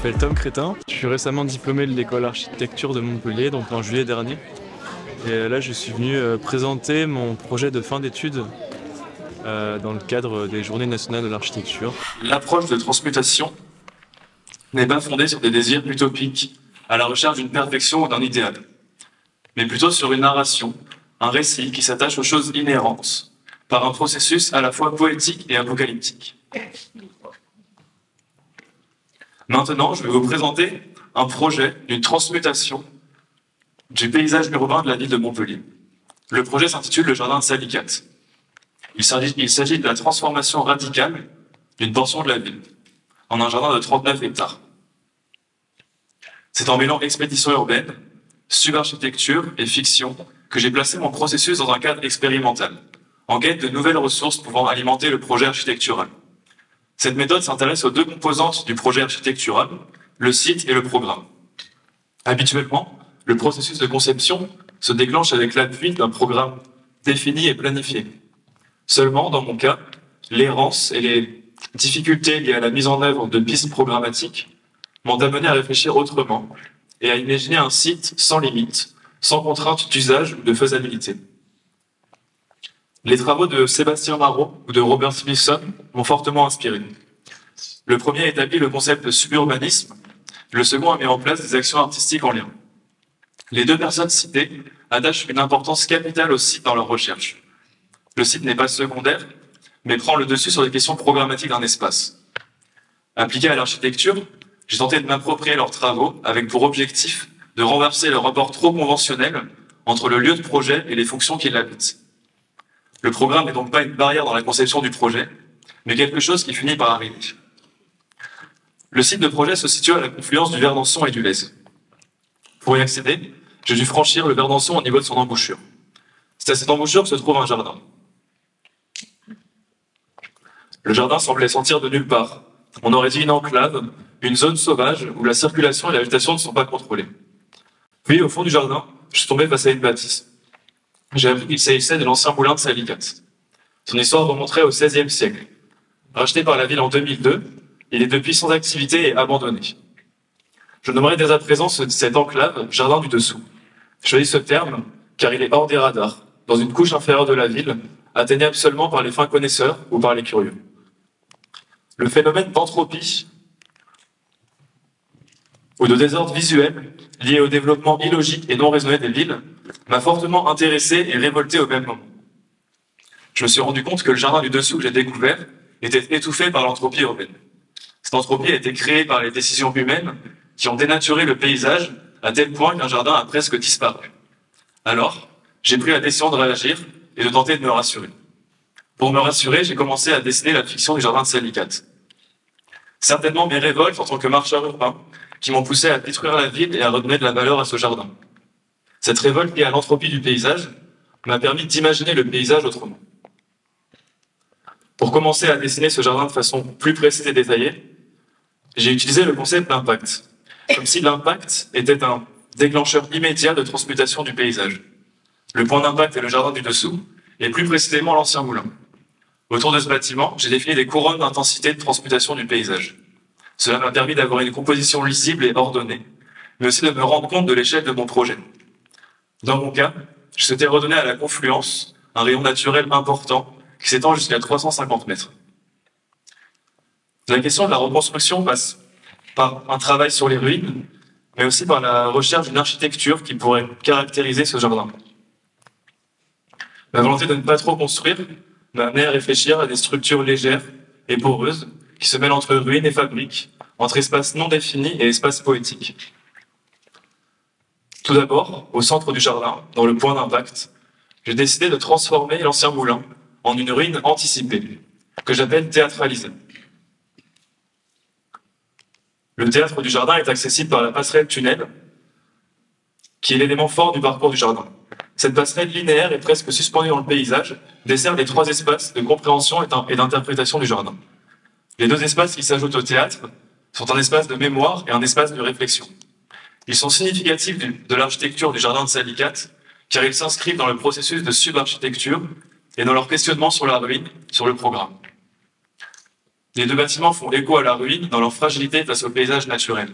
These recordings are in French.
m'appelle Tom Crétin. Je suis récemment diplômé de l'école d'architecture de Montpellier, donc en juillet dernier. Et là, je suis venu présenter mon projet de fin d'études dans le cadre des Journées nationales de l'architecture. L'approche de transmutation n'est pas fondée sur des désirs utopiques, à la recherche d'une perfection ou d'un idéal, mais plutôt sur une narration, un récit qui s'attache aux choses inhérentes, par un processus à la fois poétique et apocalyptique. Maintenant, je vais vous présenter un projet d'une transmutation du paysage urbain de la ville de Montpellier. Le projet s'intitule le Jardin de Salicate. Il s'agit de la transformation radicale d'une portion de la ville en un jardin de 39 hectares. C'est en mêlant expédition urbaine, subarchitecture et fiction que j'ai placé mon processus dans un cadre expérimental, en quête de nouvelles ressources pouvant alimenter le projet architectural. Cette méthode s'intéresse aux deux composantes du projet architectural, le site et le programme. Habituellement, le processus de conception se déclenche avec l'appui d'un programme défini et planifié. Seulement, dans mon cas, l'errance et les difficultés liées à la mise en œuvre de pistes programmatiques m'ont amené à réfléchir autrement et à imaginer un site sans limite, sans contrainte d'usage ou de faisabilité. Les travaux de Sébastien Marot ou de Robert Smithson m'ont fortement inspiré. Le premier établit le concept de suburbanisme, le second a mis en place des actions artistiques en lien. Les deux personnes citées attachent une importance capitale au site dans leur recherche. Le site n'est pas secondaire, mais prend le dessus sur les questions programmatiques d'un espace. Appliqué à l'architecture, j'ai tenté de m'approprier leurs travaux avec pour objectif de renverser le rapport trop conventionnel entre le lieu de projet et les fonctions qui l'habitent. Le programme n'est donc pas une barrière dans la conception du projet, mais quelque chose qui finit par arriver. Le site de projet se situe à la confluence du Verdançon et du Lez. Pour y accéder, j'ai dû franchir le Verdançon au niveau de son embouchure. C'est à cette embouchure que se trouve un jardin. Le jardin semblait sortir de nulle part. On aurait dit une enclave, une zone sauvage où la circulation et la végétation ne sont pas contrôlées. Puis, au fond du jardin, je suis tombé face à une bâtisse. J'ai appris qu'il s'agissait de l'ancien moulin de Salicate. Son histoire remonterait au XVIe siècle. Racheté par la ville en 2002, il est depuis sans activité et abandonné. Je nommerai dès à présent cette enclave Jardin du Dessous. Je choisis ce terme car il est hors des radars, dans une couche inférieure de la ville, atteignable seulement par les fins connaisseurs ou par les curieux. Le phénomène d'entropie ou de désordre visuel lié au développement illogique et non raisonné des villes m'a fortement intéressé et révolté au même moment. Je me suis rendu compte que le jardin du dessous que j'ai découvert était étouffé par l'entropie urbaine. Cette entropie a été créée par les décisions humaines qui ont dénaturé le paysage à tel point qu'un jardin a presque disparu. Alors, j'ai pris la décision de réagir et de tenter de me rassurer. Pour me rassurer, j'ai commencé à dessiner la fiction du jardin de Salicate. Certainement mes révoltes en tant que marcheur urbain qui m'ont poussé à détruire la ville et à redonner de la valeur à ce jardin. Cette révolte liée à l'entropie du paysage m'a permis d'imaginer le paysage autrement. Pour commencer à dessiner ce jardin de façon plus précise et détaillée, j'ai utilisé le concept d'impact, comme si l'impact était un déclencheur immédiat de transmutation du paysage. Le point d'impact est le jardin du dessous, et plus précisément l'ancien moulin. Autour de ce bâtiment, j'ai défini des couronnes d'intensité de transmutation du paysage. Cela m'a permis d'avoir une composition lisible et ordonnée, mais aussi de me rendre compte de l'échelle de mon projet. Dans mon cas, je souhaitais redonner à la confluence un rayon naturel important qui s'étend jusqu'à 350 mètres. La question de la reconstruction passe par un travail sur les ruines, mais aussi par la recherche d'une architecture qui pourrait caractériser ce jardin. Ma volonté de ne pas trop construire m'a amené à réfléchir à des structures légères et poreuses qui se mêlent entre ruines et fabriques, entre espaces non définis et espaces poétiques. Tout d'abord, au centre du jardin, dans le point d'impact, j'ai décidé de transformer l'ancien moulin en une ruine anticipée, que j'appelle théâtralisée. Le théâtre du jardin est accessible par la passerelle tunnel, qui est l'élément fort du parcours du jardin. Cette passerelle linéaire et presque suspendue dans le paysage dessert les trois espaces de compréhension et d'interprétation du jardin. Les deux espaces qui s'ajoutent au théâtre sont un espace de mémoire et un espace de réflexion. Ils sont significatifs de l'architecture du jardin de Salicate, car ils s'inscrivent dans le processus de subarchitecture et dans leur questionnement sur la ruine, sur le programme. Les deux bâtiments font écho à la ruine dans leur fragilité face au paysage naturel,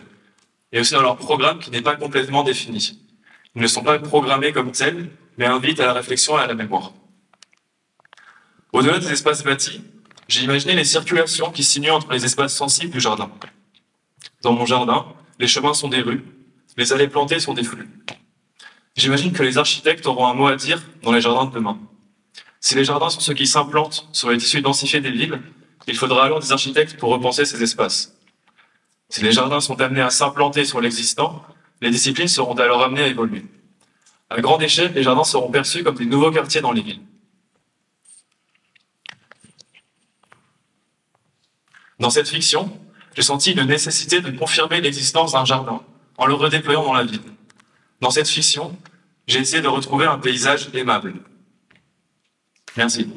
et aussi dans leur programme qui n'est pas complètement défini. Ils ne sont pas programmés comme tels, mais invitent à la réflexion et à la mémoire. Au-delà des espaces bâtis, j'ai imaginé les circulations qui sinuent entre les espaces sensibles du jardin. Dans mon jardin, les chemins sont des rues, les allées plantées sont des flux. J'imagine que les architectes auront un mot à dire dans les jardins de demain. Si les jardins sont ceux qui s'implantent sur les tissus densifiés des villes, il faudra alors des architectes pour repenser ces espaces. Si les jardins sont amenés à s'implanter sur l'existant, les disciplines seront alors amenées à évoluer. À grande échelle, les jardins seront perçus comme des nouveaux quartiers dans les villes. Dans cette fiction, j'ai senti une nécessité de confirmer l'existence d'un jardin en le redéployant dans la ville. Dans cette fiction, j'ai essayé de retrouver un paysage aimable. Merci.